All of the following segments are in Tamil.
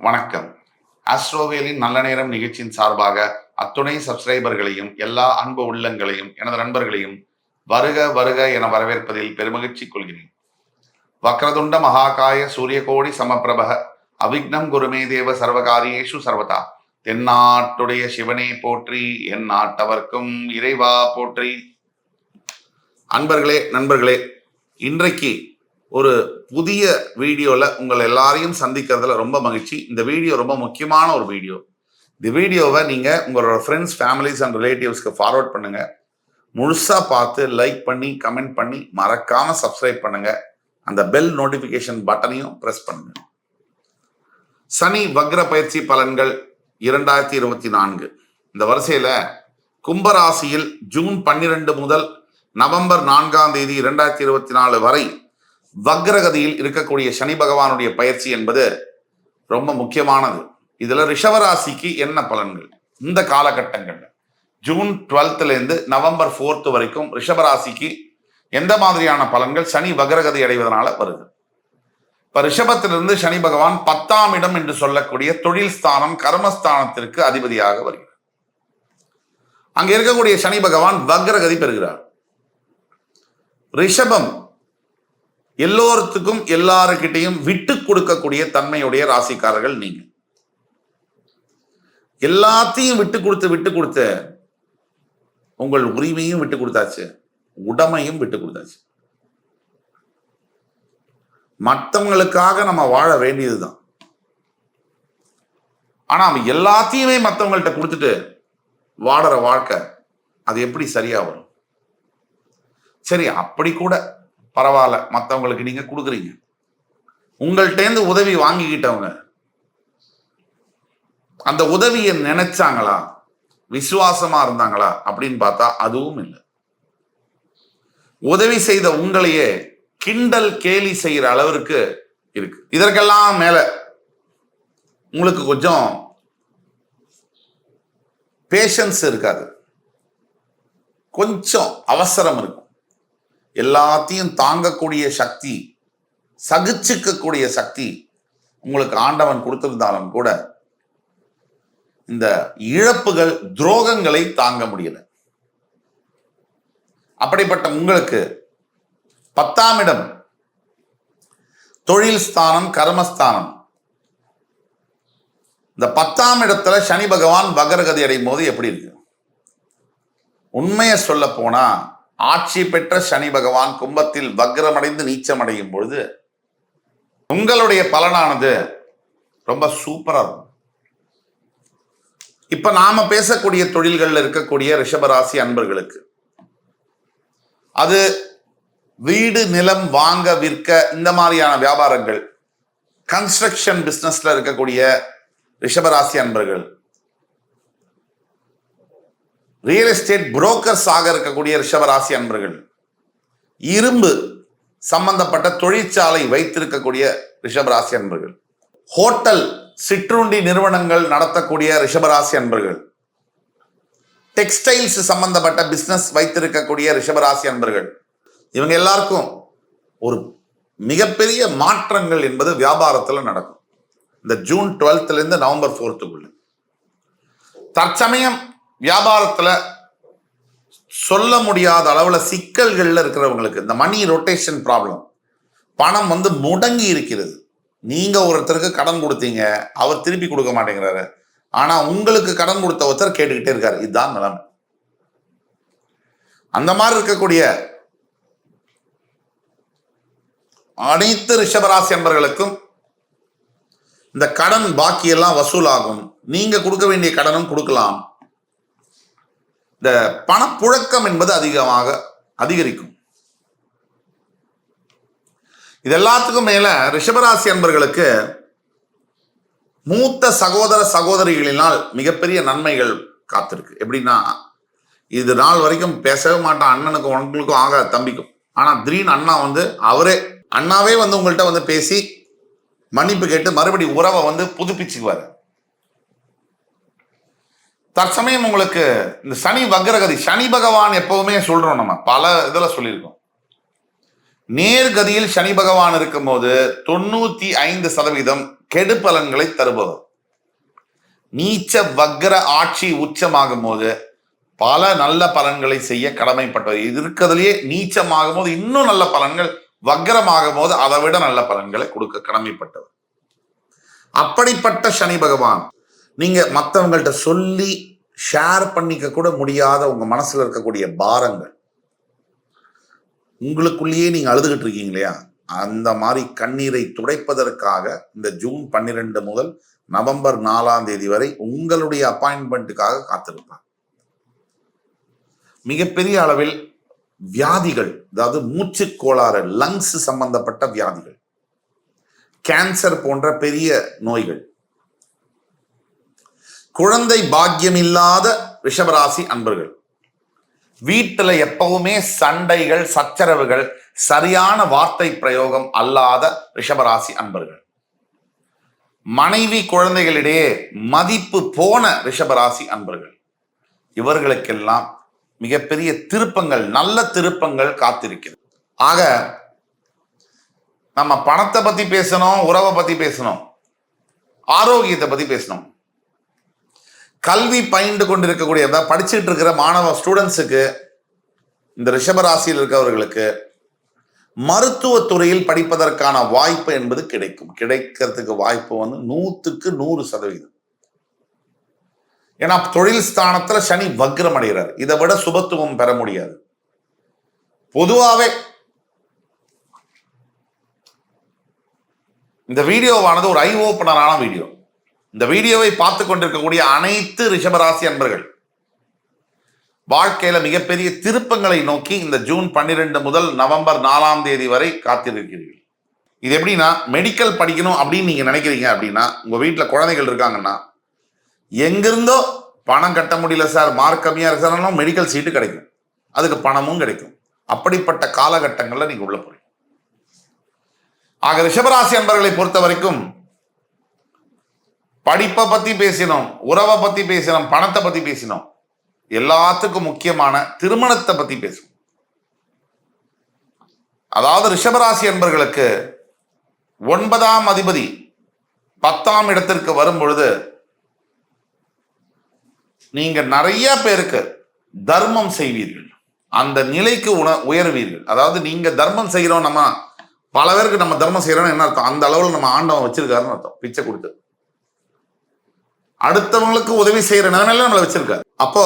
வணக்கம். ஆஸ்ட்ரோவேலின் நல்ல நேரம் நிகழ்ச்சியின் சார்பாக அத்துணை சப்ஸ்கிரைபர்களையும் எல்லா அன்பு உள்ளங்களையும் எனது நண்பர்களையும் வருக வருக என வரவேற்பதில் பெருமகிழ்ச்சி கொள்கிறேன். வக்ரதுண்ட மகாகாய சூரியகோடி சமப்பிரபக அவிக்னம் குருமே தேவ சர்வகாரியேஷு சர்வதா. தென்னாட்டுடைய சிவனே போற்றி, என் நாட்டவர்க்கும் இறைவா போற்றி. அன்பர்களே, நண்பர்களே, இன்றைக்கு ஒரு புதிய வீடியோவில் உங்கள் எல்லாரையும் சந்திக்கிறதுல ரொம்ப மகிழ்ச்சி. இந்த வீடியோ ரொம்ப முக்கியமான ஒரு வீடியோ. இந்த வீடியோவை நீங்கள் உங்களோட ஃப்ரெண்ட்ஸ், ஃபேமிலிஸ் அண்ட் ரிலேட்டிவ்ஸ்க்கு ஃபார்வர்ட் பண்ணுங்க. முழுசாக பார்த்து லைக் பண்ணி கமெண்ட் பண்ணி மறக்காம சப்ஸ்கிரைப் பண்ணுங்க. அந்த பெல் நோட்டிஃபிகேஷன் பட்டனையும் ப்ரெஸ் பண்ணுங்க. சனி வக்ர பயிற்சி பலன்கள் 2024 இந்த வரிசையில் கும்பராசியில் ஜூன் 12 முதல் நவம்பர் 4 2024 வரை வக்ரகதியில் இருக்கக்கூடிய சனி பகவானுடைய பயிற்சி என்பது ரொம்ப முக்கியமானது. இதுல ரிஷபராசிக்கு என்ன பலன்கள் இந்த காலகட்டங்கள்ல ஜூன் 12 நவம்பர் 4 வரைக்கும் ரிஷபராசிக்கு எந்த மாதிரியான பலன்கள் சனி வக்ரகதி அடைவதனால வருது? இப்ப ரிஷபத்திலிருந்து சனி பகவான் 10ஆம் இடம் என்று சொல்லக்கூடிய தொழில் ஸ்தானம், கர்மஸ்தானத்திற்கு அதிபதியாக வருகிறார். அங்க இருக்கக்கூடிய சனி பகவான் வக்ரகதி பெறுகிறார். ரிஷபம் எல்லோருக்கும் எல்லாருக்கிட்டையும் விட்டு கொடுக்கக்கூடிய தன்மையுடைய ராசிக்காரர்கள் நீங்க. எல்லாத்தையும் விட்டு கொடுத்து உங்கள் உரிமையும் விட்டு கொடுத்தாச்சு, உடமையும் விட்டு கொடுத்தாச்சு. மற்றவங்களுக்காக நம்ம வாழ வேண்டியதுதான். ஆனா எல்லாத்தையுமே மற்றவங்கள்ட்ட கொடுத்துட்டு வாடுற வாழ்க்கை அது எப்படி சரியா வரும்? சரி, அப்படி கூட பரவாயில்ல, மற்றவங்களுக்கு நீங்க கொடுக்குறீங்க. உங்கள்கிட்ட உதவி வாங்கிக்கிட்டவங்க அந்த உதவியை நினைச்சாங்களா, விசுவாசமா இருந்தாங்களா அப்படின்னு பார்த்தா அதுவும் இல்லை. உதவி செய்த உங்களையே கிண்டல் கேலி செய்யற அளவிற்கு இருக்கு. இதற்கெல்லாம் மேல உங்களுக்கு கொஞ்சம் பேஷன்ஸ் இருக்காது, கொஞ்சம் அவசரம் இருக்கும். எல்லாத்தையும் தாங்கக்கூடிய சக்தி, சகிச்சுக்கக்கூடிய சக்தி உங்களுக்கு ஆண்டவன் கொடுத்திருந்தாலும் கூட இந்த இழப்புகள், துரோகங்களை தாங்க முடியல. அப்படிப்பட்ட உங்களுக்கு 10ஆம் இடம் தொழில் ஸ்தானம், கர்மஸ்தானம். இந்த 10ஆம் இடத்துல சனி பகவான் வக்ரகதி அடையும் போது எப்படி இருக்கு? உண்மையை சொல்ல போனா ஆட்சி பெற்ற சனி பகவான் கும்பத்தில் வக்ரமடைந்து நீச்சம் அடையும் பொழுது உங்களுடைய பலனானது ரொம்ப சூப்பரா இருக்கும். இப்ப நாம பேசக்கூடிய தொழில்கள்ல இருக்கக்கூடிய ரிஷபராசி அன்பர்களுக்கு அது வீடு, நிலம் வாங்க விற்க, இந்த மாதிரியான வியாபாரங்கள், கன்ஸ்ட்ரக்ஷன் பிசினஸ்ல இருக்கக்கூடிய ரிஷபராசி அன்பர்கள், ரியல் எஸ்டேட் புரோக்கர்ஸ் ஆக இருக்கக்கூடிய ரிஷபராசி அன்பர்கள், இரும்பு சம்பந்தப்பட்ட தொழிற்சாலை வைத்திருக்கக்கூடிய ரிஷபராசி அன்பர்கள், ஹோட்டல், சிற்றுண்டி நிறுவனங்கள் நடத்தக்கூடிய ரிஷபராசி அன்பர்கள், டெக்ஸ்டைல்ஸ் சம்பந்தப்பட்ட பிசினஸ் வைத்திருக்கக்கூடிய ரிஷபராசி அன்பர்கள், இவங்க எல்லாருக்கும் ஒரு மிகப்பெரிய மாற்றங்கள் என்பது வியாபாரத்துல நடக்கும். இந்த ஜூன் 12 நவம்பர் 4 தற்சமயம் வியாபாரத்துல சொல்ல முடியாத அளவுல சிக்கல்கள்ல இருக்கிறவங்களுக்கு இந்த மணி ரொட்டேஷன் ப்ராப்ளம், பணம் முடங்கி இருக்கிறது. நீங்க ஒருத்தருக்கு கடன் கொடுத்தீங்க, அவர் திருப்பி கொடுக்க மாட்டேங்கிறாரு. ஆனா உங்களுக்கு கடன் கொடுத்த ஒருத்தர் கேட்டுக்கிட்டே இருக்காரு. இதுதான் நிலைமை. அந்த மாதிரி இருக்கக்கூடிய அனைத்து ரிஷபராசி அன்பர்களுக்கும் இந்த கடன் பாக்கியெல்லாம் வசூலாகும். நீங்க கொடுக்க வேண்டிய கடனும் கொடுக்கலாம். இந்த பணப்புழக்கம் என்பது அதிகரிக்கும். இது எல்லாத்துக்கும் மேல ரிஷபராசி அன்பர்களுக்கு மூத்த சகோதர சகோதரிகளினால் மிகப்பெரிய நன்மைகள் காத்திருக்கு. எப்படின்னா, இது நாள் வரைக்கும் பேசவே மாட்டான், அண்ணனுக்கும் உங்களுக்கும் ஆக தம்பிக்கும். ஆனா திடீர்னு அண்ணா அவரே அண்ணாவே உங்கள்கிட்ட பேசி மன்னிப்பு கேட்டு மறுபடி உறவை புதுப்பிச்சுக்குவாரு. தற்சமயம் உங்களுக்கு இந்த சனி வக்ரகதி, சனி பகவான் எப்பவுமே சொல்றோம், நம்ம பல இதுல சொல்லியிருக்கோம், நேர்கதியில் சனி பகவான் இருக்கும் போது 95% கெடு பலன்களை தருபவர். நீச்ச வக்ர ஆட்சி உச்சமாகும் போது பல நல்ல பலன்களை செய்ய கடமைப்பட்டவர். இது இருக்கிறதுலயே நீச்சமாகும் போது இன்னும் நல்ல பலன்கள், வக்ரமாகும் போது அதை விட நல்ல பலன்களை கொடுக்க கடமைப்பட்டவர். அப்படிப்பட்ட சனி பகவான் நீங்க மற்றவங்கள்ட்ட சொல்லி ஷேர் பண்ணிக்க கூட முடியாத உங்க மனசுல இருக்கக்கூடிய பாரங்கள், உங்களுக்குள்ளேயே நீங்க அழுதுகிட்டு இருக்கீங்க இல்லையா, அந்த மாதிரி கண்ணீரை துடைப்பதற்காக இந்த ஜூன் 12 முதல் நவம்பர் 4 வரை உங்களுடைய அப்பாயின்மெண்ட்டுக்காக காத்திருப்பார். மிகப்பெரிய அளவில் வியாதிகள், அதாவது மூச்சு கோளாறு, லங்ஸ் சம்பந்தப்பட்ட வியாதிகள், கேன்சர் போன்ற பெரிய நோய்கள், குழந்தை பாக்கியம் இல்லாத ரிஷபராசி அன்பர்கள், வீட்டுல எப்பவுமே சண்டைகள், சச்சரவுகள், சரியான வார்த்தை பிரயோகம் அல்லாத ரிஷபராசி அன்பர்கள், மனைவி குழந்தைகளிடையே மதிப்பு போன ரிஷபராசி அன்பர்கள், இவர்களுக்கெல்லாம் மிகப்பெரிய திருப்பங்கள், நல்ல திருப்பங்கள் காத்திருக்கிறது. ஆக நம்ம பணத்தை பத்தி பேசணும், உறவை பத்தி பேசணும், ஆரோக்கியத்தை பத்தி பேசணும். கல்வி பயின்று கொண்டிருக்கக்கூடிய, படிச்சுட்டு இருக்கிற மாணவ ஸ்டூடெண்ட்ஸுக்கு, இந்த ரிஷபராசியில் இருக்கிறவர்களுக்கு மருத்துவத்துறையில் படிப்பதற்கான வாய்ப்பு என்பது கிடைக்கிறதுக்கு வாய்ப்பு 100க்கு 100%. ஏன்னா தொழில் ஸ்தானத்துல சனி வக்ரம் அடைகிறார். இதை விட சுபத்துவம் பெற முடியாது. பொதுவாகவே இந்த வீடியோவானது ஒரு ஐ ஓப்பனரான வீடியோ. இந்த வீடியோவை பார்த்து கொண்டிருக்கக்கூடிய அனைத்து ரிஷபராசி அன்பர்கள் வாழ்க்கையில மிகப்பெரிய திருப்பங்களை நோக்கி இந்த ஜூன் 12 முதல் நவம்பர் 4 வரை காத்திருக்கிறீர்கள். இது எப்படின்னா, மெடிக்கல் படிக்கணும் அப்படின்னு நீங்க நினைக்கிறீங்க அப்படின்னா, உங்க வீட்டுல குழந்தைகள் இருக்காங்கன்னா, எங்கிருந்தோ பணம் கட்ட முடியல சார், மார்க் கம்மியா இருக்கு சார், மெடிக்கல் சீட்டு கிடைக்கும், அதுக்கு பணமும் கிடைக்கும். அப்படிப்பட்ட காலகட்டங்கள்ல நீங்க உள்ள போறீங்க. ஆக ரிஷபராசி அன்பர்களை பொறுத்த வரைக்கும் படிப்பை பத்தி பேசினோம், உறவை பத்தி பேசினோம், பணத்தை பத்தி பேசினோம், எல்லாத்துக்கும் முக்கியமான திருமணத்தை பத்தி பேசுவோம். அதாவது ரிஷபராசி அன்பர்களுக்கு 9ஆம் அதிபதி 10ஆம் இடத்திற்கு வரும் பொழுது நீங்க நிறைய பேருக்கு தர்மம் செய்வீர்கள், அந்த நிலைக்கு உயர்வீர்கள். அதாவது நீங்க தர்மம் செய்யறோம், நம்ம பல பேருக்கு நம்ம தர்மம் செய்யறோம்னு என்ன அர்த்தம், அந்த அளவுல நம்ம ஆண்டவன் வச்சிருக்காருன்னு அர்த்தம். பிச்சை கொடுத்து அடுத்தவங்களுக்கு உதவி செய்யற நிலைமையில நம்மளை வச்சிருக்காரு. அப்போ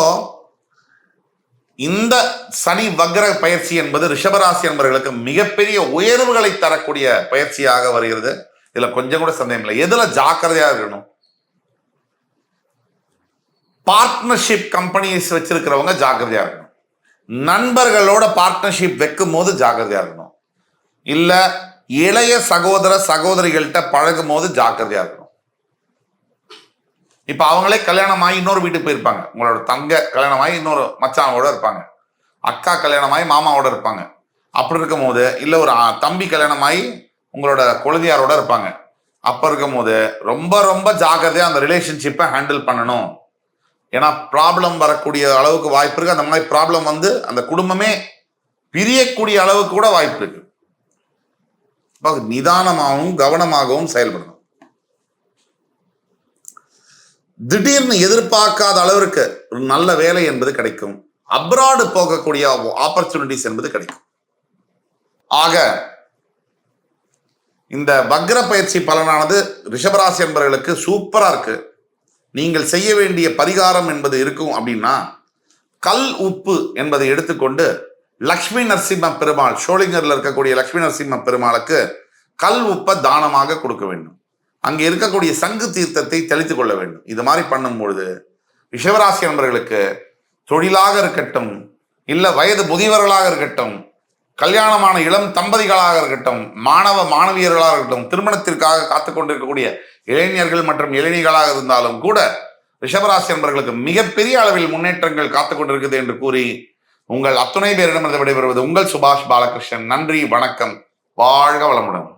இந்த சனி வக்ர பயிற்சி என்பது ரிஷபராசி என்பவர்களுக்கு மிகப்பெரிய உயர்வுகளை தரக்கூடிய பயிற்சியாக வருகிறது. இதுல கொஞ்சம் கூட சந்தேகம் இல்லை. எதுல ஜாக்கிரதையா இருக்கணும், பார்ட்னர்ஷிப் கம்பெனிஸ் வச்சிருக்கிறவங்க ஜாக்கிரதையா இருக்கணும். நண்பர்களோட பார்ட்னர்ஷிப் வைக்கும் போது ஜாக்கிரதையா இருக்கணும். இல்ல இளைய சகோதர சகோதரிகள்கிட்ட பழகும் போது ஜாக்கிரதையா இருக்கணும். இப்ப அவங்களே கல்யாணம் ஆகி இன்னொரு வீட்டுக்கு போயிருப்பாங்க, உங்களோட தங்க கல்யாணம் ஆகி இன்னொரு மச்சானோட இருப்பாங்க, அக்கா கல்யாணம் ஆகி மாமாவோட இருப்பாங்க. அப்படி இருக்கும் போது, இல்ல ஒரு தம்பி கல்யாணம் ஆகி உங்களோட குழந்தையாரோட இருப்பாங்க. அப்ப இருக்கும் போது ரொம்ப ரொம்ப ஜாக்கிரதையா அந்த ரிலேஷன்ஷிப்பை ஹேண்டில் பண்ணணும். ஏன்னா ப்ராப்ளம் வரக்கூடிய அளவுக்கு வாய்ப்பு இருக்கு. அந்த மாதிரி ப்ராப்ளம் அந்த குடும்பமே பிரியக்கூடிய அளவுக்கு கூட வாய்ப்பு இருக்கு. நிதானமாகவும் கவனமாகவும் செயல்படணும். திடீர்னு எதிர்பார்க்காத அளவிற்கு ஒரு நல்ல வேலை என்பது கிடைக்கும். அப்ராடு போகக்கூடிய ஆப்பர்ச்சுனிட்டிஸ் என்பது கிடைக்கும். ஆக இந்த வக்ர பயிற்சி பலனானது ரிஷபராசி என்பவர்களுக்கு சூப்பரா இருக்கு. நீங்கள் செய்ய வேண்டிய பரிகாரம் என்பது இருக்கும் அப்படின்னா, கல் உப்பு என்பதை எடுத்துக்கொண்டு லக்ஷ்மி நரசிம்ம பெருமாள், ஷோலிங்கர்ல இருக்கக்கூடிய லக்ஷ்மி நரசிம்ம பெருமாளுக்கு கல் உப்பை தானமாக கொடுக்க வேண்டும். அங்கே இருக்கக்கூடிய சங்கு தீர்த்தத்தை தெளித்துக் கொள்ள வேண்டும். இது மாதிரி பண்ணும் பொழுது ரிஷபராசி நண்பர்களுக்கு தொழிலாக இருக்கட்டும், இல்ல வயது முதியவர்களாக இருக்கட்டும், கல்யாணமான இளம் தம்பதிகளாக இருக்கட்டும், மாணவ மாணவியர்களாக இருக்கட்டும், திருமணத்திற்காக காத்துக் கொண்டிருக்கக்கூடிய இளைஞர்கள் மற்றும் இளைஞர்களாக இருந்தாலும் கூட ரிஷபராசி நண்பர்களுக்கு மிகப்பெரிய அளவில் முன்னேற்றங்கள் காத்துக் கொண்டிருக்குது என்று கூறி உங்கள் அத்துணை பேரிடமிருந்து விடைபெறுவது உங்கள் சுபாஷ் பாலகிருஷ்ணன். நன்றி, வணக்கம், வாழ்க வளமுடன்.